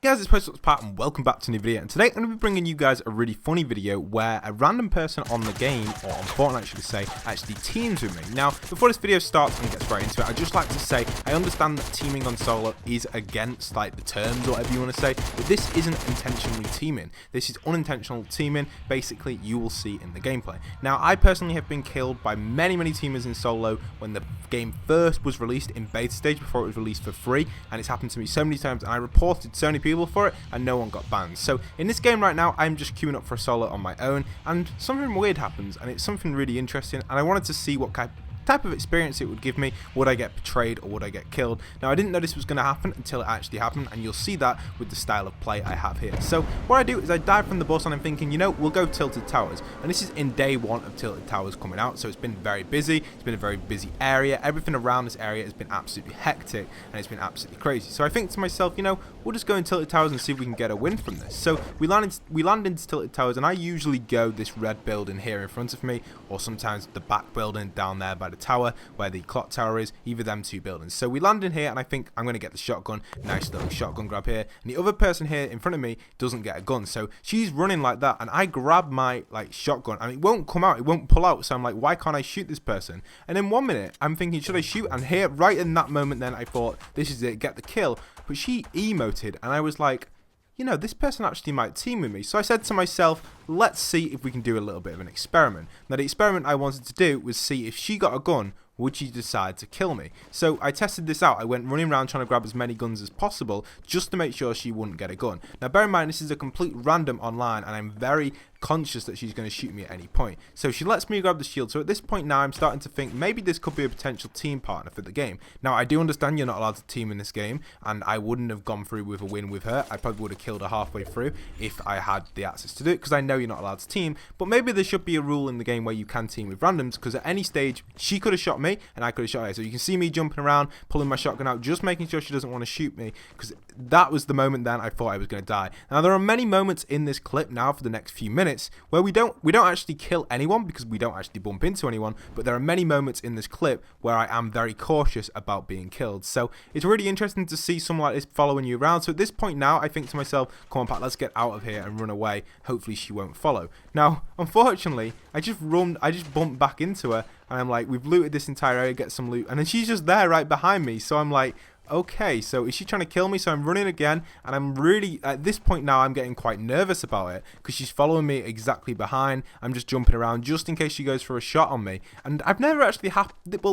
Guys, it's postboxpat and welcome back to a new video, and today I'm going to be bringing you guys a really funny video where a random person on the game, or on Fortnite should I say, actually teams with me. Now, before this video starts and gets right into it, I'd just like to say I understand that teaming on solo is against like the terms or whatever you want to say, but this isn't intentionally teaming. This is unintentional teaming, basically you will see in the gameplay. Now, I personally have been killed by many teamers in solo when the game first was released in beta stage before it was released for free, and it's happened to me so many times and I reported so many people for it and no one got banned. So in this game right now I'm just queuing up for a solo on my own, and something weird happens and it's something really interesting, and I wanted to see what type of experience it would give me. Would I get betrayed or would I get killed? Now, I didn't know this was going to happen until it actually happened, and you'll see that with the style of play I have here. So what I do is I dive from the bus and I'm thinking, you know, we'll go Tilted Towers, and this is in day one of Tilted Towers coming out, so it's been very busy. It's been a very busy area. Everything around this area has been absolutely hectic and it's been absolutely crazy. So I think to myself, you know, we'll just go in Tilted Towers and see if we can get a win from this. So we land into Tilted Towers, and I usually go this red building here in front of me, or sometimes the back building down there by the tower where the clock tower is, either them two buildings. So we land in here and I think I'm going to get the shotgun. Nice little shotgun grab here, and the other person here in front of me doesn't get a gun, so she's running like that and I grab my shotgun and it won't come out, it won't pull out. So I'm like, why can't I shoot this person? And in 1 minute I'm thinking, should I shoot? And here right in that moment then I thought, this is it, get the kill. But she emoted and I was like, you know, this person actually might team with me. So I said to myself, let's see if we can do a little bit of an experiment. Now, the experiment I wanted to do was see if she got a gun, would she decide to kill me? So I tested this out. I went running around trying to grab as many guns as possible just to make sure she wouldn't get a gun. Now, bear in mind, this is a complete random online, and I'm very conscious that she's going to shoot me at any point. So she lets me grab the shield. So at this point now I'm starting to think maybe this could be a potential team partner for the game. Now, I do understand you're not allowed to team in this game, and I wouldn't have gone through with a win with her. I probably would have killed her halfway through if I had the access to do it, because I know you're not allowed to team. But maybe there should be a rule in the game where you can team with randoms, because at any stage she could have shot me and I could have shot her. So you can see me jumping around, pulling my shotgun out, just making sure she doesn't want to shoot me, because that was the moment then I thought I was going to die. Now, there are many moments in this clip now for the next few minutes where we don't actually kill anyone, because we don't actually bump into anyone, but there are many moments in this clip where I am very cautious about being killed. So it's really interesting to see someone like this following you around. So at this point now I think to myself, come on Pat, let's get out of here and run away. Hopefully she won't follow. Now, unfortunately, I just bumped back into her and I'm like, we've looted this entire area, get some loot, and then she's just there right behind me. So I'm like, okay, so is she trying to kill me? So I'm running again, and I'm really, at this point now, I'm getting quite nervous about it, because she's following me exactly behind. I'm just jumping around just in case she goes for a shot on me. And I've never actually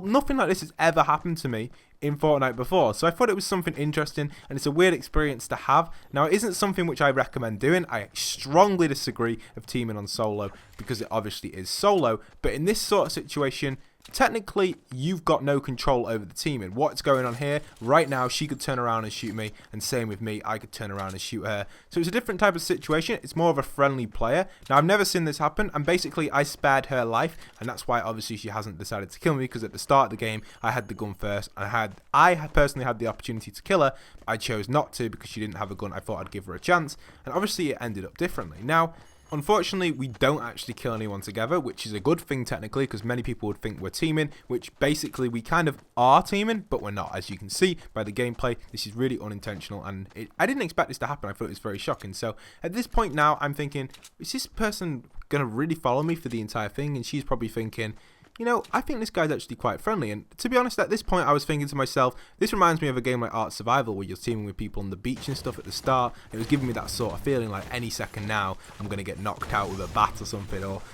nothing like this has ever happened to me in Fortnite before, so I thought it was something interesting, and it's a weird experience to have. Now, it isn't something which I recommend doing. I strongly disagree of teaming on solo, because it obviously is solo, but in this sort of situation, technically you've got no control over the teaming. What's going on here right now, she could turn around and shoot me, and same with me, I could turn around and shoot her. So it's a different type of situation. It's more of a friendly player. Now, I've never seen this happen, and basically I spared her life, and that's why obviously she hasn't decided to kill me, because at the start of the game I had the gun first, and I personally had the opportunity to kill her, but I chose not to because she didn't have a gun. I thought I'd give her a chance, and obviously it ended up differently. Now, unfortunately, we don't actually kill anyone together, which is a good thing technically, because many people would think we're teaming, which basically we kind of are teaming, but we're not. As you can see by the gameplay, this is really unintentional, and I didn't expect this to happen. I thought it was very shocking. So at this point now, I'm thinking, is this person going to really follow me for the entire thing? And she's probably thinking, you know, I think this guy's actually quite friendly. And to be honest, at this point I was thinking to myself, this reminds me of a game like Art Survival, where you're teaming with people on the beach and stuff at the start. It was giving me that sort of feeling like any second now I'm going to get knocked out with a bat or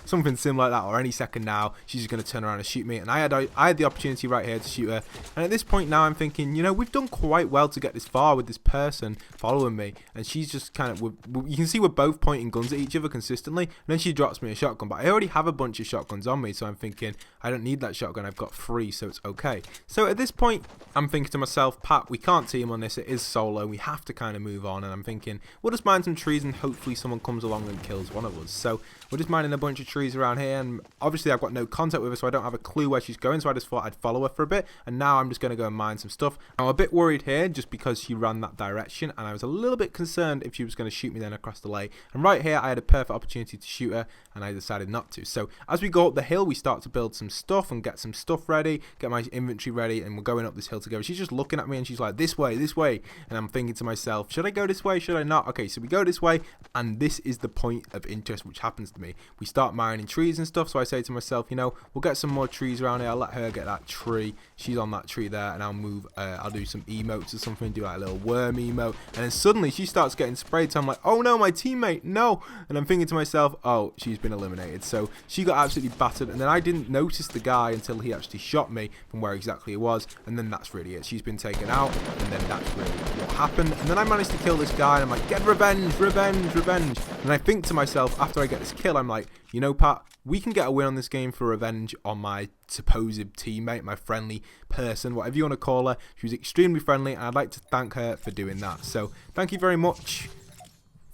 something similar like that, or any second now she's just going to turn around and shoot me. And I had the opportunity right here to shoot her. And at this point now I'm thinking, you know, we've done quite well to get this far with this person following me, and she's just kind of, you can see we're both pointing guns at each other consistently, and then she drops me a shotgun, but I already have a bunch of shotguns on me, so I'm thinking, I don't need that shotgun, I've got 3, so it's okay. So at this point, I'm thinking to myself, Pat, we can't team on this, it is solo, we have to kind of move on. And I'm thinking, we'll just mine some trees and hopefully someone comes along and kills one of us. So we're just mining a bunch of trees around here, and obviously I've got no contact with her, so I don't have a clue where she's going, so I just thought I'd follow her for a bit, and now I'm just going to go and mine some stuff. I'm a bit worried here just because she ran that direction, and I was a little bit concerned if she was going to shoot me then across the lake. And right here I had a perfect opportunity to shoot her, and I decided not to. So as we go up the hill, we start to build some stuff and get some stuff ready, get my inventory ready, and we're going up this hill together. She's just looking at me and she's like, this way, and I'm thinking to myself, should I go this way, should I not? Okay, so we go this way, and this is the point of interest which happens to me. We start mining trees and stuff, so I say to myself, you know, we'll get some more trees around here. I'll let her get that tree. She's on that tree there, and I'll move, I'll do some emotes or something, do like a little worm emote, and then suddenly she starts getting sprayed, so I'm like, oh no, my teammate, no, and I'm thinking to myself, oh, she's been eliminated. So she got absolutely battered, and then I didn't notice the guy until he actually shot me from where exactly it was, and then that's really it. She's been taken out, and then that's really what happened. And then I managed to kill this guy, and I'm like, get revenge, revenge, revenge. And I think to myself, after I get this kill, I'm like, you know, Pat, we can get a win on this game for revenge on my supposed teammate, my friendly person, whatever you want to call her. She was extremely friendly, and I'd like to thank her for doing that. So thank you very much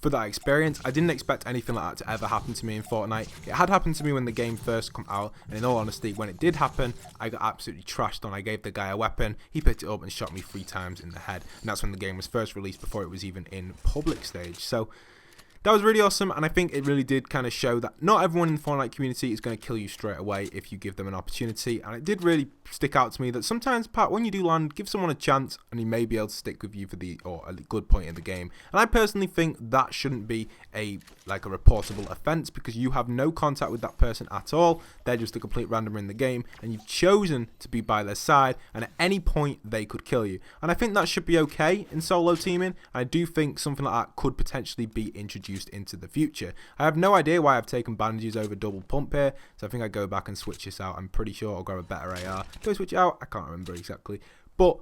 for that experience. I didn't expect anything like that to ever happen to me in Fortnite. It had happened to me when the game first came out, and in all honesty, when it did happen, I got absolutely trashed on. I gave the guy a weapon, he picked it up and shot me 3 times in the head, and that's when the game was first released, before it was even in public stage. So that was really awesome, and I think it really did kind of show that not everyone in the Fortnite community is going to kill you straight away if you give them an opportunity. And it did really stick out to me that sometimes, Pat, when you do land, give someone a chance and he may be able to stick with you for a good point in the game. And I personally think that shouldn't be a reportable offense, because you have no contact with that person at all. They're just a complete randomer in the game, and you've chosen to be by their side, and at any point they could kill you. And I think that should be okay in solo teaming. I do think something like that could potentially be introduced into the future. I have no idea why I've taken bandages over double pump here, so I think I go back and switch this out. I'm pretty sure I'll grab a better AR. Do I switch it out? I can't remember exactly, but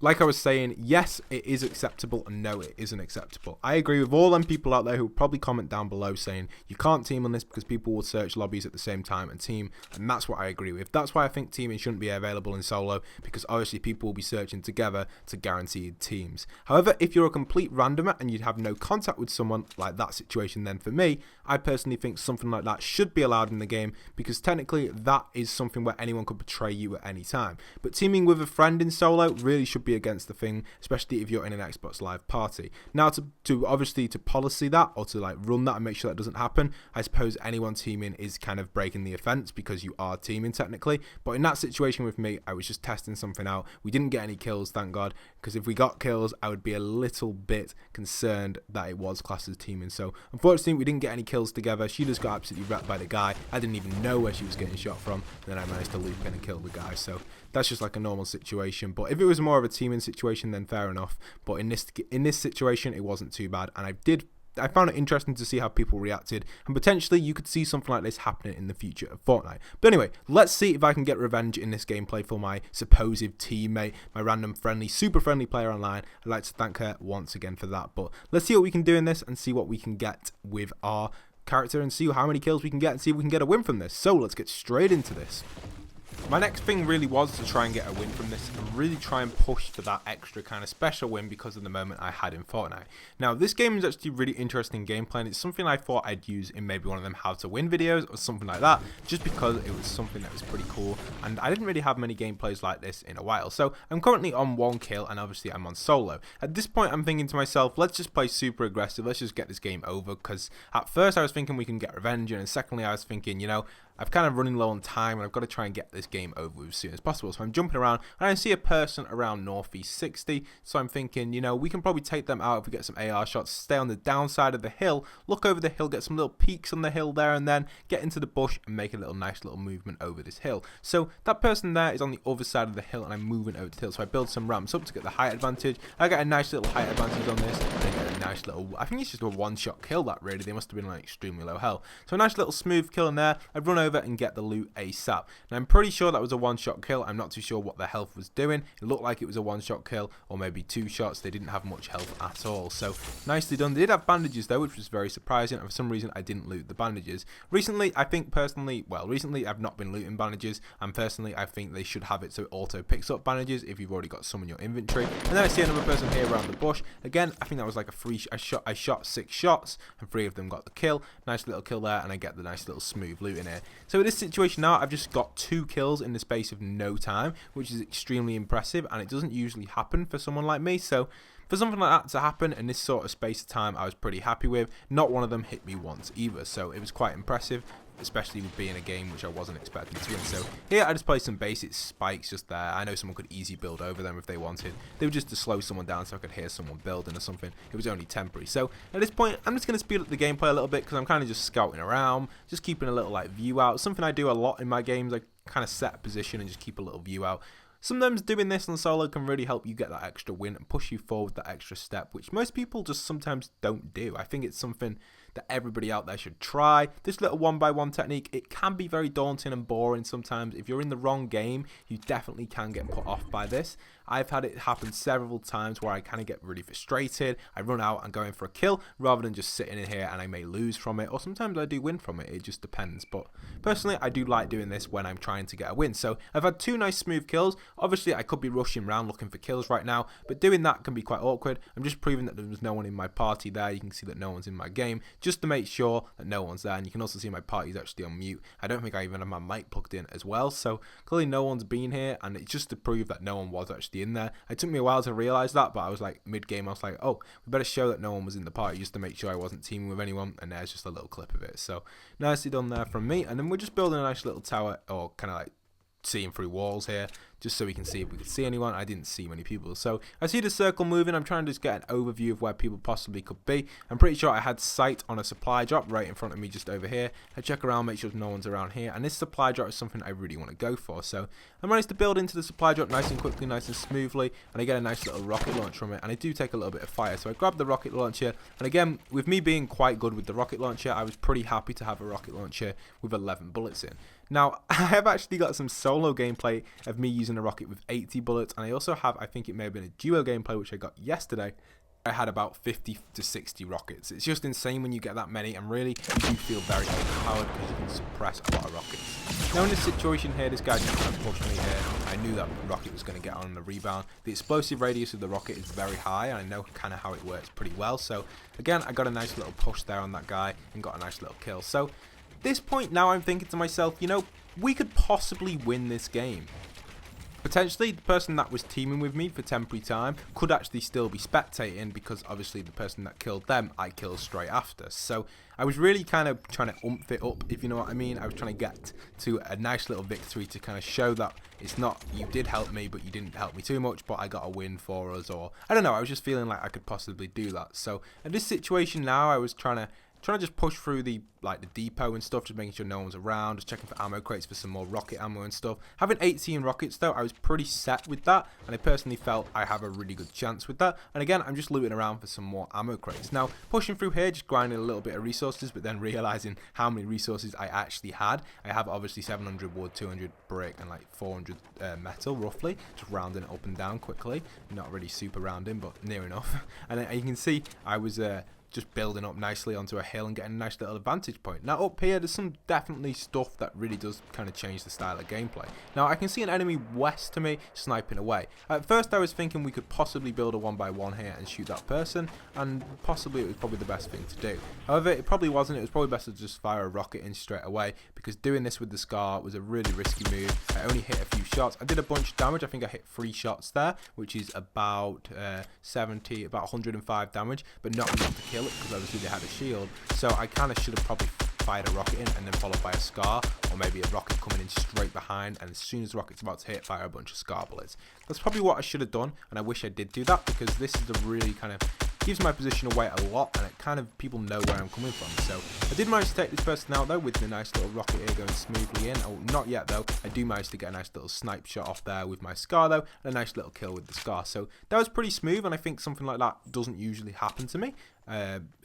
like I was saying, yes, it is acceptable, and no, it isn't acceptable. I agree with all them people out there who probably comment down below saying you can't team on this because people will search lobbies at the same time and team, and that's what I agree with. That's why I think teaming shouldn't be available in solo, because obviously people will be searching together to guaranteed teams. However, if you're a complete randomer and you have no contact with someone, like that situation, then for me, I personally think something like that should be allowed in the game, because technically that is something where anyone could betray you at any time. But teaming with a friend in solo really should be against the thing, especially if you're in an Xbox Live party. Now, to obviously to policy that, or to like run that and make sure that doesn't happen, I suppose anyone teaming is kind of breaking the offense, because you are teaming technically. But in that situation with me, I was just testing something out. We didn't get any kills, thank God, because if we got kills, I would be a little bit concerned that it was classed as teaming. So unfortunately, we didn't get any kills together. She just got absolutely wrecked by the guy. I didn't even know where she was getting shot from. Then I managed to loop in and kill the guy. So that's just like a normal situation. But if it was more of a teaming situation, then fair enough. But in this situation, it wasn't too bad, and I found it interesting to see how people reacted, and potentially you could see something like this happening in the future of Fortnite. But anyway, let's see if I can get revenge in this gameplay for my supposed teammate, my random friendly, super friendly player online. I'd like to thank her once again for that. But let's see what we can do in this, and see what we can get with our character, and see how many kills we can get, and see if we can get a win from this. So let's get straight into this. My next thing really was to try and get a win from this, and really try and push for that extra kind of special win because of the moment I had in Fortnite. Now, this game is actually really interesting gameplay, and it's something I thought I'd use in maybe one of them how to win videos or something like that, just because it was something that was pretty cool, and I didn't really have many gameplays like this in a while. So I'm currently on 1 kill, and obviously I'm on solo. At this point, I'm thinking to myself, let's just play super aggressive, let's just get this game over, because at first I was thinking we can get revenge, and then secondly I was thinking, you know, I've kind of running low on time, and I've got to try and get this game over with as soon as possible. So I'm jumping around, and I see a person around northeast 60. So I'm thinking, you know, we can probably take them out if we get some AR shots, stay on the downside of the hill, look over the hill, get some little peaks on the hill there, and then get into the bush and make a nice little movement over this hill. So that person there is on the other side of the hill, and I'm moving over the hill. So I build some ramps up to get the height advantage. I get a nice little height advantage on this, and I get a nice little, I think it's just a one-shot kill that really. They must have been like extremely low health. So a nice little smooth kill in there. I run over and get the loot ASAP. Now I'm pretty sure that was a one-shot kill. I'm not too sure what the health was doing. It looked like it was a one-shot kill, or maybe 2 shots. They didn't have much health at all. So nicely done. They did have bandages though, which was very surprising, and for some reason I didn't loot the bandages. Recently, I think personally, well, recently I've not been looting bandages, and personally I think they should have it so it auto picks up bandages if you've already got some in your inventory. And then I see another person here around the bush. Again, I think that was like a free I shot 6 shots, and 3 of them got the kill. Nice little kill there, and I get the nice little smooth loot in here. So in this situation now, I've just got 2 kills in the space of no time, which is extremely impressive, and it doesn't usually happen for someone like me. So for something like that to happen in this sort of space of time, I was pretty happy with. Not one of them hit me once either, so it was quite impressive. especially with being a game which I wasn't expecting to win. So here I just played some basic spikes just there. I know someone could easily build over them if they wanted. They were just to slow someone down so I could hear someone building or something. It was only temporary. So at this point, I'm just going to speed up the gameplay a little bit because I'm kind of just scouting around, just keeping a little like view out. Something I do a lot in my games. I kind of set a position and just keep a little view out. Sometimes doing this on solo can really help you get that extra win and push you forward that extra step, which most people just sometimes don't do. I think it's something that everybody out there should try. This little 1x1 technique, it can be very daunting and boring sometimes. If you're in the wrong game, you definitely can get put off by this. I've had it happen several times where I kind of get really frustrated. I run out and go in for a kill rather than just sitting in here, and I may lose from it, or sometimes I do win from it. It just depends. But personally, I do like doing this when I'm trying to get a win. So I've had 2 nice smooth kills. Obviously, I could be rushing around looking for kills right now, but doing that can be quite awkward. I'm just proving that there was no one in my party there. You can see that no one's in my game, just to make sure that no one's there. And you can also see my party is actually on mute. I don't think I even have my mic plugged in as well. So clearly no one's been here, and it's just to prove that no one was actually in there. It took me a while to realize that, but I was like mid-game, I was like, oh, we better show that no one was in the party just to make sure I wasn't teaming with anyone. And there's just a little clip of it. So nicely done there from me. And then we're just building a nice little tower, or kind of like seeing through walls here, just so we can see if we could see anyone. I didn't see many people, so I see the circle moving. I'm trying to just get an overview of where people possibly could be. I'm pretty sure I had sight on a supply drop right in front of me just over here. I check around, make sure no one's around here, and this supply drop is something I really want to go for. So I managed to build into the supply drop nice and quickly, nice and smoothly, and I get a nice little rocket launch from it, and I do take a little bit of fire. So I grabbed the rocket launcher, and again, with me being quite good with the rocket launcher, I was pretty happy to have a rocket launcher with 11 bullets in. Now, I have actually got some solo gameplay of me using a rocket with 80 bullets, and I also have, I think it may have been a duo gameplay, which I got yesterday. I had about 50 to 60 rockets. It's just insane when you get that many, and really, you do feel very overpowered because you can suppress a lot of rockets. Now, in this situation here, this guy just kind of pushed me here. I knew that rocket was going to get on the rebound. The explosive radius of the rocket is very high, and I know kind of how it works pretty well. So, again, I got a nice little push there on that guy and got a nice little kill. So, this point now I'm thinking to myself, you know, we could possibly win this game. Potentially, the person that was teaming with me for temporary time could actually still be spectating, because obviously the person that killed them, I killed straight after. So I was really kind of trying to oomph it up, if you know what I mean. I was trying to get to a nice little victory to kind of show that it's not, you did help me, but you didn't help me too much, but I got a win for us, or I don't know, I was just feeling like I could possibly do that. So in this situation now, I was trying to just push through the depot and stuff, just making sure no one's around, just checking for ammo crates for some more rocket ammo and stuff. Having 18 rockets though, I was pretty set with that, and I personally felt I have a really good chance with that. And again, I'm just looting around for some more ammo crates. Now, pushing through here, just grinding a little bit of resources, but then realizing how many resources I actually had. I have obviously 700 wood, 200 brick, and like 400 metal roughly, just rounding it up and down quickly. Not really super rounding, but near enough. And you can see I was just building up nicely onto a hill and getting a nice little advantage point. Now up here, there's some definitely stuff that really does kind of change the style of gameplay. Now I can see an enemy west to me sniping away. At first I was thinking we could possibly build a 1x1 here and shoot that person, and possibly it was probably the best thing to do. However, it probably wasn't. It was probably best to just fire a rocket in straight away, because doing this with the SCAR was a really risky move. I only hit a few shots. I did a bunch of damage. I think I hit 3 shots there, which is about 105 damage, but not enough to kill it, because obviously they had a shield. So I kind of should have probably fired a rocket in and then followed by a SCAR, or maybe a rocket coming in straight behind, and as soon as the rocket's about to hit, fire a bunch of SCAR bullets. That's probably what I should have done, and I wish I did do that, because this is a really kind of gives my position away a lot, and it kind of, people know where I'm coming from. So I did manage to take this person out though with the nice little rocket here going smoothly in. Oh, not yet though. I do manage to get a nice little snipe shot off there with my SCAR though, and a nice little kill with the SCAR. So that was pretty smooth, and I think something like that doesn't usually happen to me.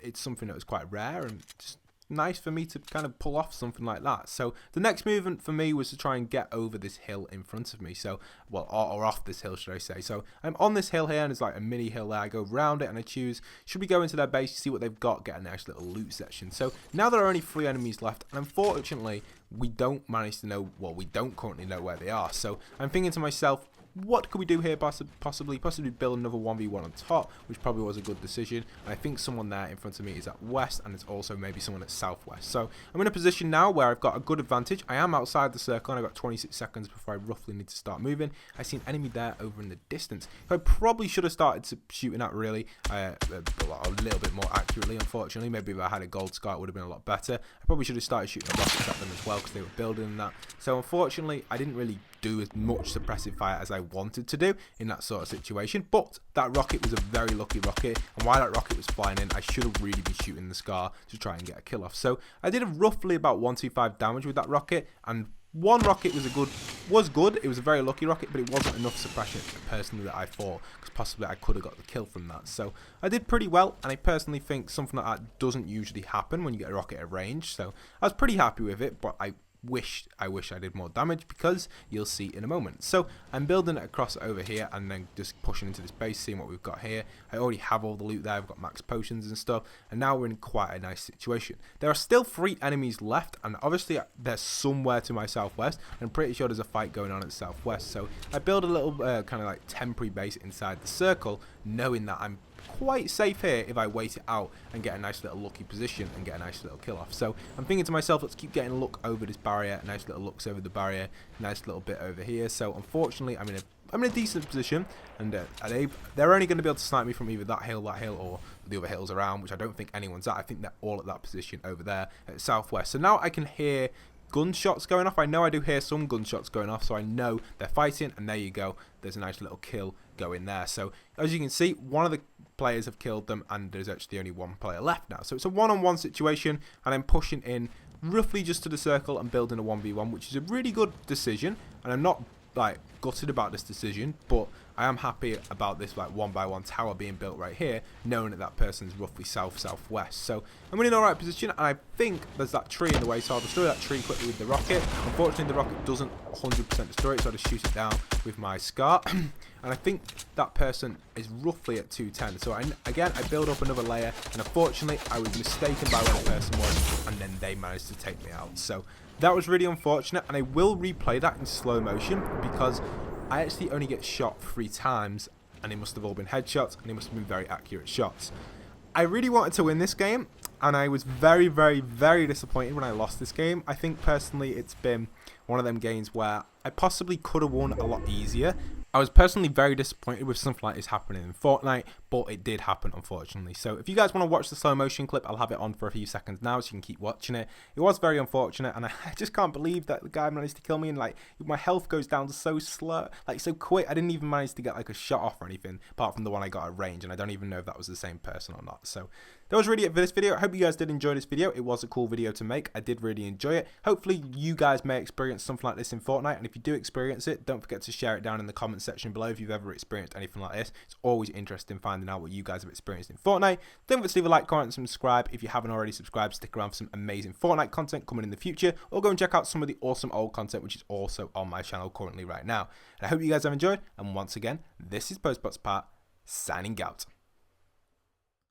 It's something that was quite rare, and just nice for me to kind of pull off something like that. So the next movement for me was to try and get over this hill in front of me. So, well, or off this hill, should I say. So I'm on this hill here, and there's like a mini hill there. I go around it and I choose, should we go into their base, see what they've got, get a nice little loot section. So now there are only 3 enemies left, and unfortunately we don't manage to know, well, we don't currently know where they are. So I'm thinking to myself, what could we do here? Possibly build another 1v1 on top, which probably was a good decision. And I think someone there in front of me is at west, and there's also maybe someone at southwest. So I'm in a position now where I've got a good advantage. I am outside the circle, and I've got 26 seconds before I roughly need to start moving. I see an enemy there over in the distance, who I probably should have started shooting at really a little bit more accurately, unfortunately. Maybe if I had a gold scar, it would have been a lot better. I probably should have started shooting rockets at them as well, because they were building that. So unfortunately, I didn't really do as much suppressive fire as I wanted to do in that sort of situation, but that rocket was a very lucky rocket, and while that rocket was flying in, I should have really been shooting the scar to try and get a kill off. So I did roughly about 125 damage with that rocket, and one rocket was good. It was a very lucky rocket, but it wasn't enough suppression personally that I thought, because possibly I could have got the kill from that. So I did pretty well, and I personally think something like that doesn't usually happen when you get a rocket at range. So I was pretty happy with it, but I wish I did more damage, because you'll see in a moment. So I'm building it across over here and then just pushing into this base, seeing what we've got here. I already have all the loot there. I've got max potions and stuff, and now we're in quite a nice situation. There are still 3 enemies left, and obviously they're somewhere to my southwest. I'm pretty sure there's a fight going on at the southwest, so I build a little kind of like temporary base inside the circle, knowing that I'm quite safe here if I wait it out and get a nice little lucky position and get a nice little kill off. So I'm thinking to myself, let's keep getting a look over this barrier, nice little looks over the barrier, nice little bit over here. So unfortunately, I'm in a decent position, and they're only going to be able to snipe me from either that hill, or the other hills around, which I don't think anyone's at. I think they're all at that position over there at southwest. So now I can hear gunshots going off. I know I do hear some gunshots going off, so I know they're fighting, and there you go, there's a nice little kill going there. So as you can see, one of the players have killed them, and there's actually only one player left now. So it's a one-on-one situation, and I'm pushing in roughly just to the circle and building a 1v1, which is a really good decision, and I'm not like gutted about this decision, but I am happy about this like 1x1 tower being built right here, knowing that that person's roughly southwest. So I'm in an alright position, and I think there's that tree in the way, so I'll destroy that tree quickly with the rocket. Unfortunately, the rocket doesn't 100% destroy it, so I just shoot it down with my scar. And I think that person is roughly at 210. So again, I build up another layer, and unfortunately, I was mistaken by where the person was, and then they managed to take me out. So that was really unfortunate, and I will replay that in slow motion, because I actually only get shot 3 times, and they must have all been headshots, and they must have been very accurate shots. I really wanted to win this game, and I was very, very, very disappointed when I lost this game. I think personally it's been one of them games where I possibly could have won a lot easier. I was personally very disappointed with something like this happening in Fortnite, but it did happen, unfortunately. So if you guys want to watch the slow motion clip, I'll have it on for a few seconds now, so you can keep watching it. It was very unfortunate, and I just can't believe that the guy managed to kill me, and like my health goes down so slow, like so quick. I didn't even manage to get like a shot off or anything, apart from the one I got at range, and I don't even know if that was the same person or not. So that was really it for this video. I hope you guys did enjoy this video. It was a cool video to make. I did really enjoy it. Hopefully you guys may experience something like this in Fortnite, and if you do experience it, don't forget to share it down in the comment section below if you've ever experienced anything like this. It's always interesting finding out what you guys have experienced in Fortnite. Don't forget to leave a like, comment, and subscribe. If you haven't already subscribed, stick around for some amazing Fortnite content coming in the future, or go and check out some of the awesome old content which is also on my channel currently right now. And I hope you guys have enjoyed, and once again, this is postboxpat signing out.